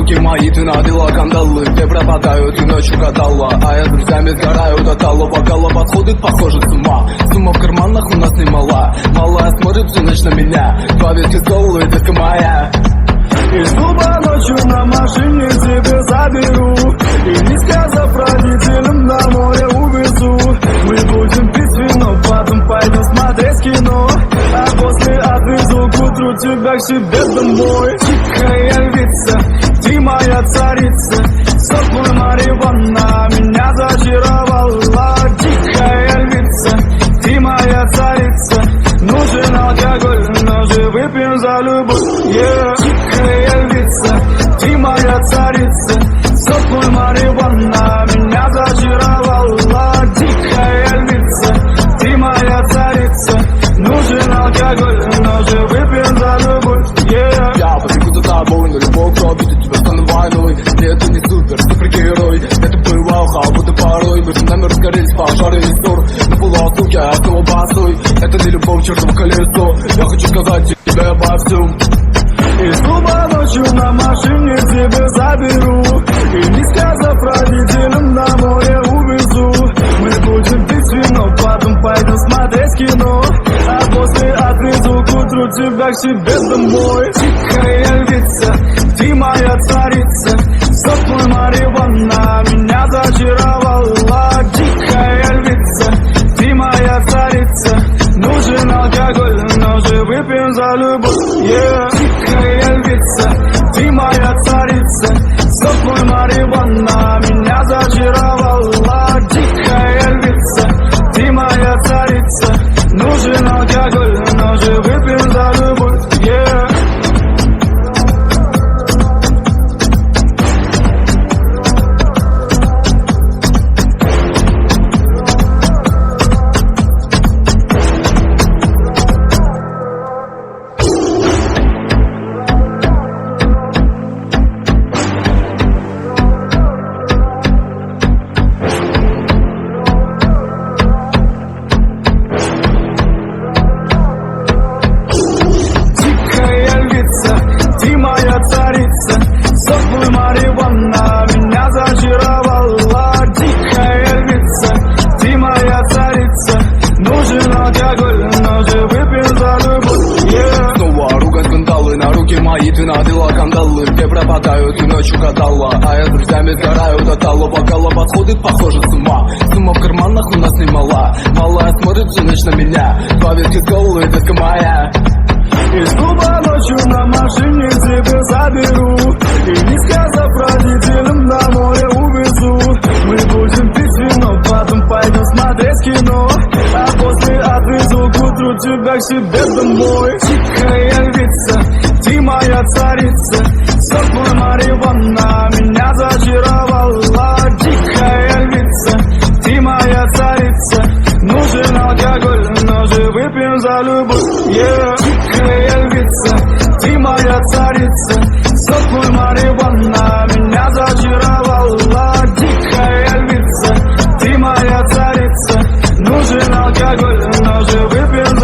руки мои ты надела кандалы, где пропадают и ночью катала. А я с друзьями сгораю до талого. Бокала подходит, похоже, с ума. Сумма в карманах у нас немала. Малая смотрит всю ночь на меня. Два виски стол и детка моя. Из клуба ночью на машине тебе заберу и, не сказав родителям, на море увезу. Мы будем пить вино, потом пойдем смотреть кино, а после отвезу к утру тебя к себе домой. Тихая львица, ты моя царица, сок мой марихуана меня зачаровала. Тихая львица, ты моя царица, нужен алкоголь, но же выпьем за любовь, yeah. Тихая львица, ты моя царица, сок мой марихуана меня зачаровала. Тихая львица, ты моя царица, нужен алкоголь, но же выпьем за любовь, yeah. Я побегу за тобой, но любовь пробить тебя стану войной. Нет, ты не супергерой, это бывал будто порой. Между нами разгорелись пожары и ссор. На полуосу я снова босой. Это не любовь, чертово колесо. Я хочу сказать тебе обо всем. Из клуба ночью на машине тебя заберу и, не сказав родителям, на море увезу. Мы будем пить вино, потом пойдем смотреть кино, а после отвезу к утру тебя к себе домой. Тихая львица, ты моя царица, сок мой марихуана меня зачаровала. Тихая львица, ты моя царица, нужен алкоголь, но же выпьем за любовь, yeah. Тихая львица, ты моя царица, сок мой марихуана меня зачаровала. Тихая львица, ты моя царица, нужен алкоголь, но же выпьем за любовь, yeah. Ты моя царица, сок мой марихуана меня зачаровала. Тихая львица, ты моя царица, нужен алкоголь, но же выпьем за любовь, yeah. Снова ругань, скандалы, на руки мои ты надела кандалы, где пропадают и ночью катала. А я с друзьями сгораю до тала. Бокала подходит, похоже, с ума. Сумма в карманах у нас немала. Малая смотрит всю ночь на меня. Два виски стол и детка моя. Из клуба ночью на машине тебя заберу и, не сказав родителям, на море увезу. Мы будем пить вино, потом пойдем смотреть кино, а после отвезу к утру тебя к себе домой. Тихая львица, ты моя царица, сок мой марихуана меня зачаровала. Тихая львица, ты моя царица, нужен алкоголь, но же выпьем за любовь, yeah. Тихая львица, ты моя царица, сок мой марихуана меня зачаровала. Тихая львица, ты моя царица, нужен алкоголь, но же выпьем